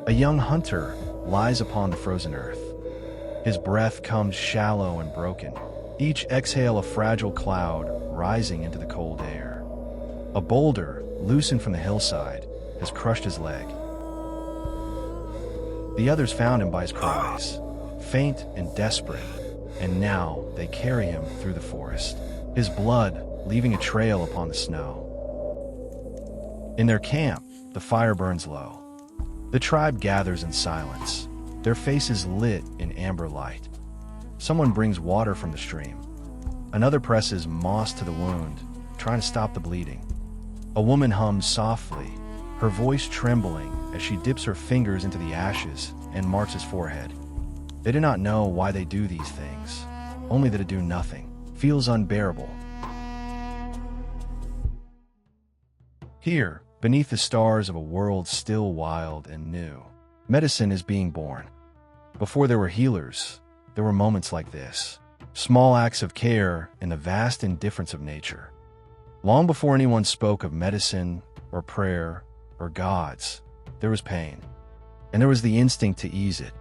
A young hunter lies upon the frozen earth. His breath comes shallow and broken, each exhale a fragile cloud rising into the cold air. A boulder, loosened from the hillside, has crushed his leg. The others found him by his cries, faint and desperate, and now they carry him through the forest, his blood leaving a trail upon the snow. In their camp, the fire burns low. The tribe gathers in silence, their faces lit in amber light. Someone brings water from the stream. Another presses moss to the wound, trying to stop the bleeding. A woman hums softly, her voice trembling as she dips her fingers into the ashes and marks his forehead. They do not know why they do these things, only that to do nothing feels unbearable. Here, beneath the stars of a world still wild and new, medicine is being born. Before there were healers, there were moments like this, small acts of care in the vast indifference of nature. Long before anyone spoke of medicine or prayer or gods, there was pain, and there was the instinct to ease it.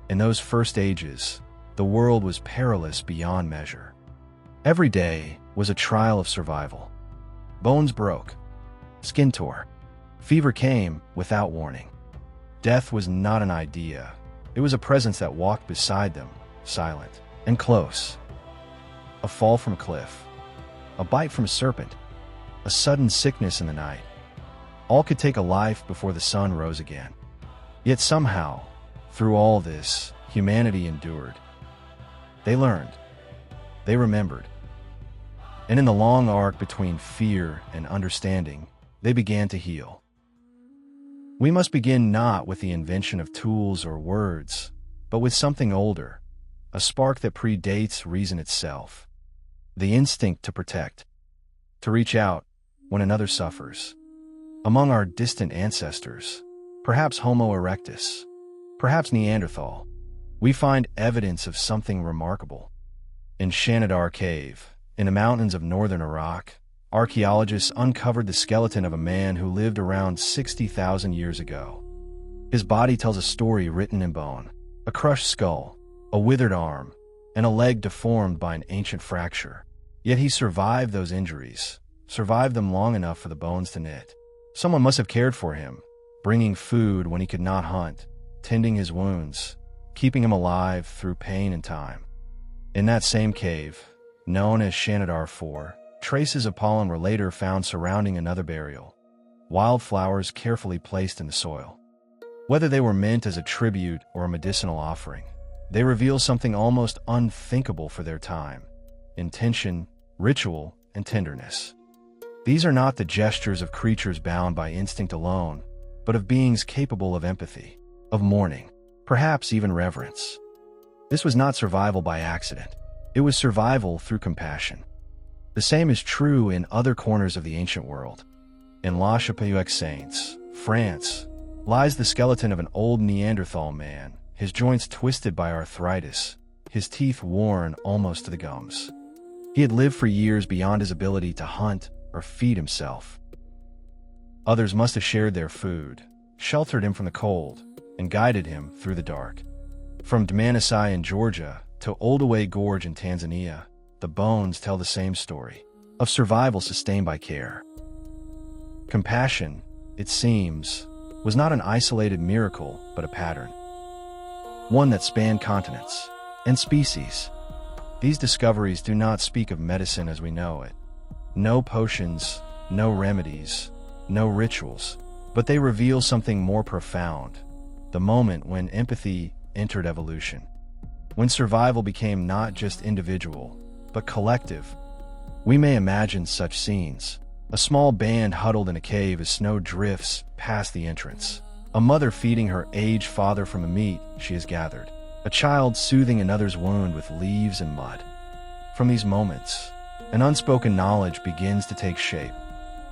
In those first ages, the world was perilous beyond measure. Every day was a trial of survival. Bones broke, skin tore, fever came without warning. Death was not an idea. It was a presence that walked beside them, silent and close. A fall from a cliff, a bite from a serpent, a sudden sickness in the night. All could take a life before the sun rose again. Yet somehow, through all this, humanity endured. They learned. They remembered. And in the long arc between fear and understanding, they began to heal. We must begin not with the invention of tools or words, but with something older, a spark that predates reason itself. The instinct to protect, to reach out when another suffers. Among our distant ancestors, perhaps Homo erectus, perhaps Neanderthal, we find evidence of something remarkable. In Shanidar Cave, in the mountains of northern Iraq, archaeologists uncovered the skeleton of a man who lived around 60,000 years ago. His body tells a story written in bone, a crushed skull, a withered arm, and a leg deformed by an ancient fracture. Yet he survived those injuries, survived them long enough for the bones to knit. Someone must have cared for him, bringing food when he could not hunt, tending his wounds, keeping him alive through pain and time. In that same cave, known as Shanidar 4, traces of pollen were later found surrounding another burial, wildflowers carefully placed in the soil. Whether they were meant as a tribute or a medicinal offering, they reveal something almost unthinkable for their time: intention, ritual, and tenderness. These are not the gestures of creatures bound by instinct alone, but of beings capable of empathy, of mourning, perhaps even reverence. This was not survival by accident. It was survival through compassion. The same is true in other corners of the ancient world. In La Chapelle, France, lies the skeleton of an old Neanderthal man, his joints twisted by arthritis, his teeth worn almost to the gums. He had lived for years beyond his ability to hunt or feed himself. Others must have shared their food, sheltered him from the cold, and guided him through the dark. From Dmanisi in Georgia to Oldoway Gorge in Tanzania, the bones tell the same story, of survival sustained by care. Compassion, it seems, was not an isolated miracle, but a pattern. One that spanned continents and species. These discoveries do not speak of medicine as we know it. No potions, no remedies, no rituals, but they reveal something more profound, the moment when empathy entered evolution, when survival became not just individual, but collective. We may imagine such scenes: a small band huddled in a cave as snow drifts past the entrance, a mother feeding her aged father from the meat she has gathered, a child soothing another's wound with leaves and mud. From these moments, an unspoken knowledge begins to take shape,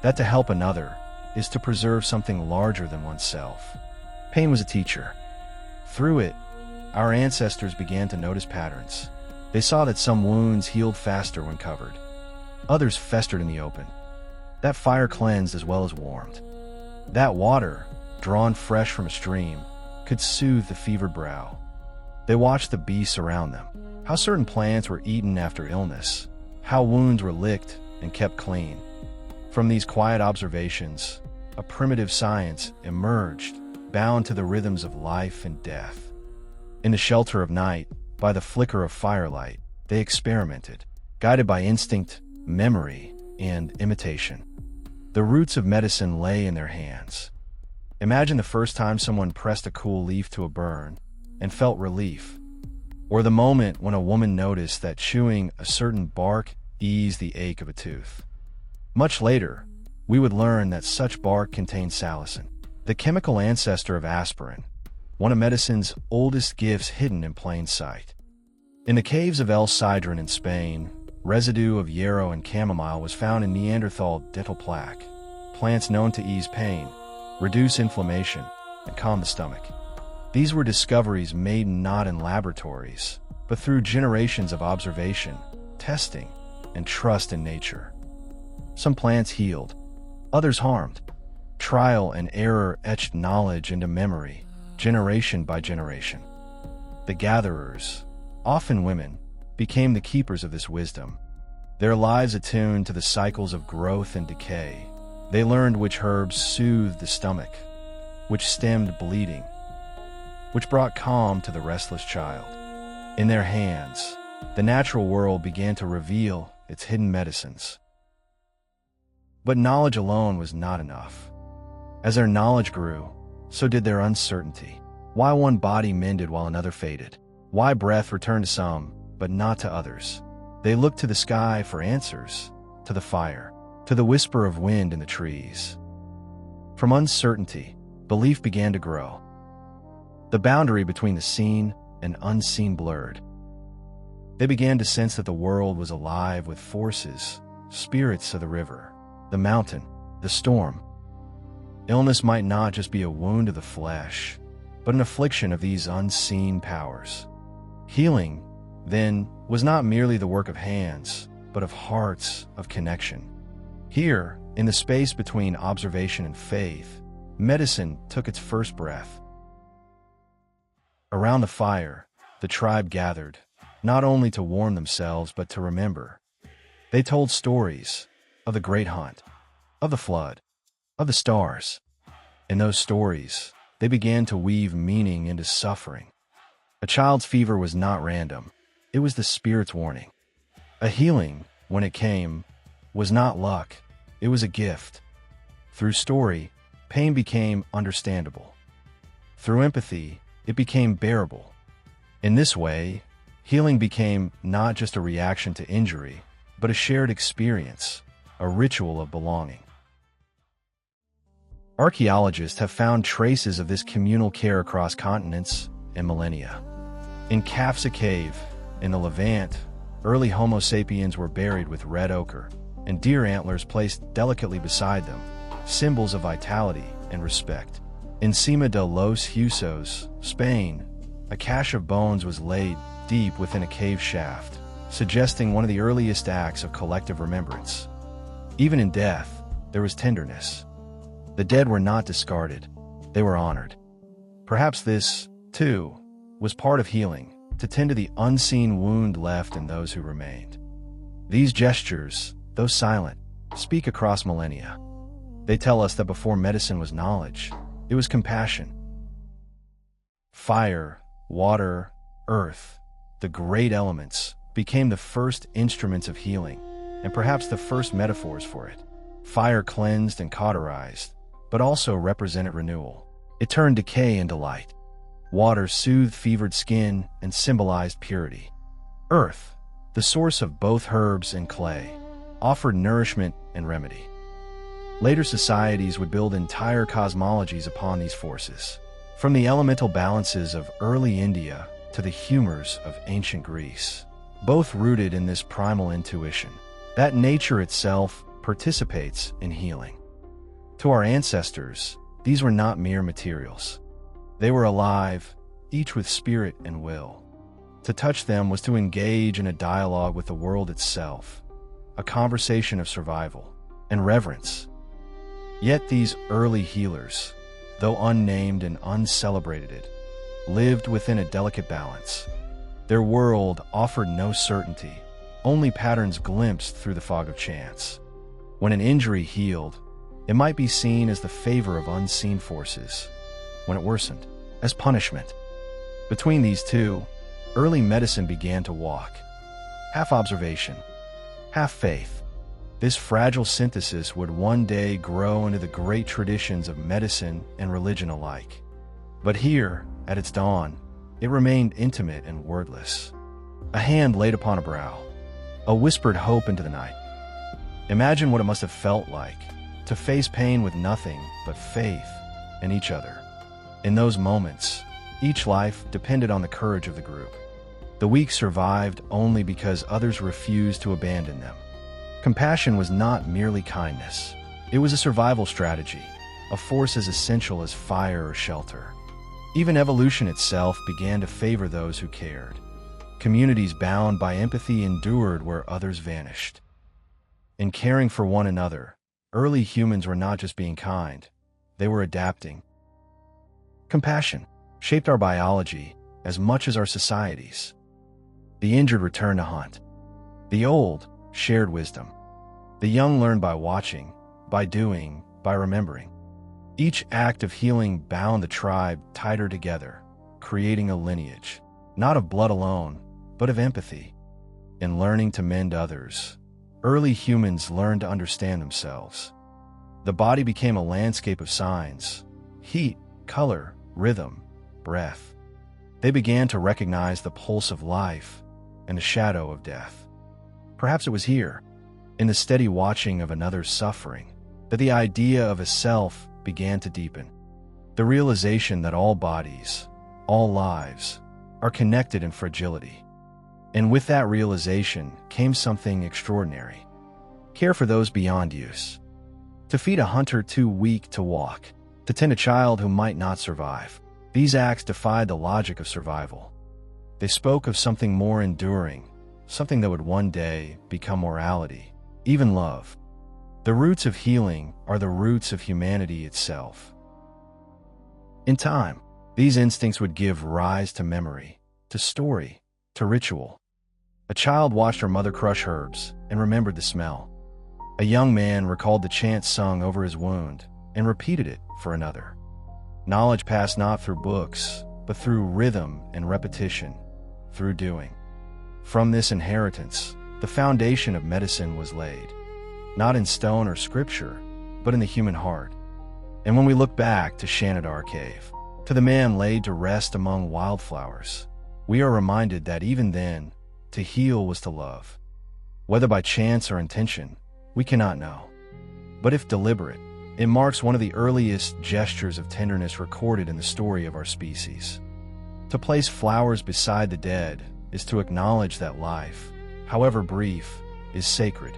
that to help another is to preserve something larger than oneself. Pain was a teacher. Through it, our ancestors began to notice patterns. They saw that some wounds healed faster when covered. Others festered in the open. That fire cleansed as well as warmed. That water, drawn fresh from a stream, could soothe the fevered brow. They watched the beasts around them, how certain plants were eaten after illness, how wounds were licked and kept clean. From these quiet observations, a primitive science emerged, bound to the rhythms of life and death. In the shelter of night, by the flicker of firelight, they experimented, guided by instinct, memory, and imitation. The roots of medicine lay in their hands. Imagine the first time someone pressed a cool leaf to a burn and felt relief, or the moment when a woman noticed that chewing a certain bark eased the ache of a tooth. Much later, we would learn that such bark contained salicin, the chemical ancestor of aspirin, one of medicine's oldest gifts hidden in plain sight. In the caves of El Sidrón in Spain, residue of yarrow and chamomile was found in Neanderthal dental plaque, plants known to ease pain, reduce inflammation, and calm the stomach. These were discoveries made not in laboratories, but through generations of observation, testing, and trust in nature. Some plants healed, others harmed. Trial and error etched knowledge into memory, generation by generation. The gatherers, often women, became the keepers of this wisdom. Their lives attuned to the cycles of growth and decay. They learned which herbs soothed the stomach, which stemmed bleeding, which brought calm to the restless child. In their hands, the natural world began to reveal its hidden medicines. But knowledge alone was not enough. As their knowledge grew, so did their uncertainty. Why one body mended while another faded? Why breath returned to some, but not to others? They looked to the sky for answers, to the fire, to the whisper of wind in the trees. From uncertainty, belief began to grow. The boundary between the seen and unseen blurred. They began to sense that the world was alive with forces, spirits of the river, the mountain, the storm. Illness might not just be a wound of the flesh, but an affliction of these unseen powers. Healing, then, was not merely the work of hands, but of hearts, of connection. Here, in the space between observation and faith, medicine took its first breath. Around the fire, the tribe gathered, not only to warm themselves but to remember. They told stories of the great hunt, of the flood, of the stars. In those stories, they began to weave meaning into suffering. A child's fever was not random. It was the spirit's warning. A healing, when it came, was not luck. It was a gift. Through story, pain became understandable. Through empathy, it became bearable. In this way, healing became not just a reaction to injury, but a shared experience, a ritual of belonging. Archaeologists have found traces of this communal care across continents and millennia. In Shanidar Cave, in the Levant, early Homo sapiens were buried with red ochre, and deer antlers placed delicately beside them, symbols of vitality and respect. In Cima de los Huesos, Spain, a cache of bones was laid deep within a cave shaft, suggesting one of the earliest acts of collective remembrance. Even in death, there was tenderness. The dead were not discarded, they were honored. Perhaps this, too, was part of healing, to tend to the unseen wound left in those who remained. These gestures, though silent, speak across millennia. They tell us that before medicine was knowledge, it was compassion. Fire, water, earth, the great elements, became the first instruments of healing, and perhaps the first metaphors for it. Fire cleansed and cauterized, but also represented renewal. It turned decay into light. Water soothed fevered skin and symbolized purity. Earth, the source of both herbs and clay, offered nourishment and remedy. Later societies would build entire cosmologies upon these forces, from the elemental balances of early India to the humors of ancient Greece, both rooted in this primal intuition that nature itself participates in healing. To our ancestors, these were not mere materials. They were alive, each with spirit and will. To touch them was to engage in a dialogue with the world itself, a conversation of survival and reverence. Yet these early healers, though unnamed and uncelebrated, lived within a delicate balance. Their world offered no certainty, only patterns glimpsed through the fog of chance. When an injury healed, it might be seen as the favor of unseen forces. When it worsened, as punishment. Between these two, early medicine began to walk. Half observation, half faith. This fragile synthesis would one day grow into the great traditions of medicine and religion alike. But here, at its dawn, it remained intimate and wordless. A hand laid upon a brow, a whispered hope into the night. Imagine what it must have felt like to face pain with nothing but faith in each other. In those moments, each life depended on the courage of the group. The weak survived only because others refused to abandon them. Compassion was not merely kindness. It was a survival strategy, a force as essential as fire or shelter. Even evolution itself began to favor those who cared. Communities bound by empathy endured where others vanished. In caring for one another, early humans were not just being kind, they were adapting. Compassion shaped our biology as much as our societies. The injured returned to hunt. The old shared wisdom. The young learned by watching, by doing, by remembering. Each act of healing bound the tribe tighter together, creating a lineage, not of blood alone, but of empathy. In learning to mend others, early humans learned to understand themselves. The body became a landscape of signs: heat, color, rhythm, breath. They began to recognize the pulse of life and the shadow of death. Perhaps it was here, in the steady watching of another's suffering, that the idea of a self began to deepen. The realization that all bodies, all lives, are connected in fragility. And with that realization came something extraordinary. Care for those beyond use. To feed a hunter too weak to walk. To tend a child who might not survive. These acts defied the logic of survival. They spoke of something more enduring, something that would one day become morality, even love. The roots of healing are the roots of humanity itself. In time, these instincts would give rise to memory, to story, to ritual. A child watched her mother crush herbs and remembered the smell. A young man recalled the chant sung over his wound and repeated it for another. Knowledge passed not through books, but through rhythm and repetition, through doing. From this inheritance, the foundation of medicine was laid, not in stone or scripture, but in the human heart. And when we look back to Shanidar Cave, to the man laid to rest among wildflowers, we are reminded that even then, to heal was to love. Whether by chance or intention, we cannot know. But if deliberate, it marks one of the earliest gestures of tenderness recorded in the story of our species. To place flowers beside the dead is to acknowledge that life, however brief, is sacred.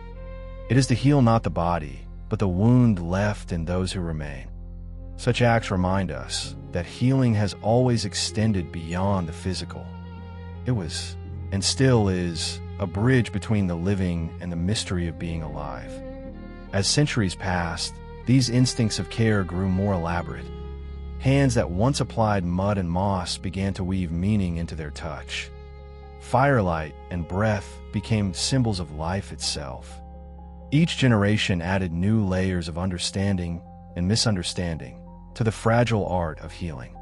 It is to heal not the body, but the wound left in those who remain. Such acts remind us that healing has always extended beyond the physical. It was, and still is, a bridge between the living and the mystery of being alive. As centuries passed, these instincts of care grew more elaborate. Hands that once applied mud and moss began to weave meaning into their touch. Firelight and breath became symbols of life itself. Each generation added new layers of understanding and misunderstanding to the fragile art of healing.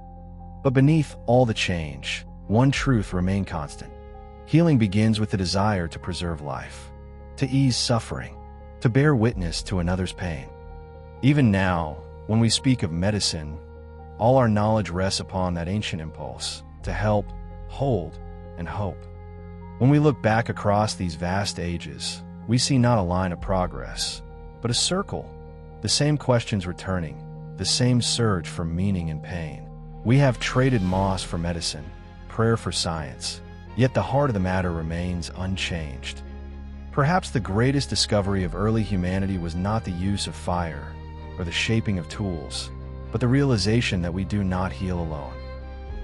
But beneath all the change, one truth remained constant. Healing begins with the desire to preserve life, to ease suffering, to bear witness to another's pain. Even now, when we speak of medicine, all our knowledge rests upon that ancient impulse to help, hold, and hope. When we look back across these vast ages, we see not a line of progress, but a circle, the same questions returning, the same search for meaning and pain. We have traded moss for medicine, prayer for science, yet the heart of the matter remains unchanged. Perhaps the greatest discovery of early humanity was not the use of fire or the shaping of tools, but the realization that we do not heal alone.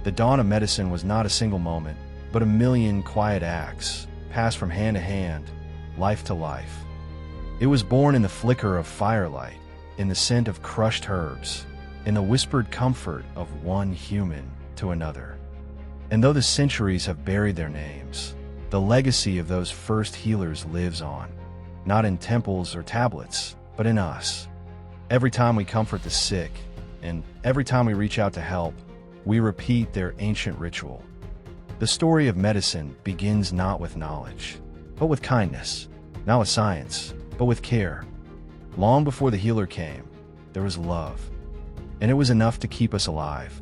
The dawn of medicine was not a single moment, but a million quiet acts, passed from hand to hand, life to life. It was born in the flicker of firelight, in the scent of crushed herbs, in the whispered comfort of one human to another. And though the centuries have buried their names, the legacy of those first healers lives on, not in temples or tablets, but in us. Every time we comfort the sick, and every time we reach out to help, we repeat their ancient ritual. The story of medicine begins not with knowledge, but with kindness, not with science, but with care. Long before the healer came, there was love, and it was enough to keep us alive.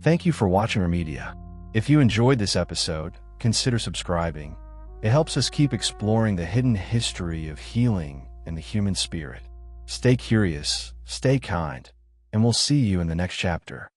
Thank you for watching Remedia. If you enjoyed this episode, consider subscribing. It helps us keep exploring the hidden history of healing and the human spirit. Stay curious, stay kind, and we'll see you in the next chapter.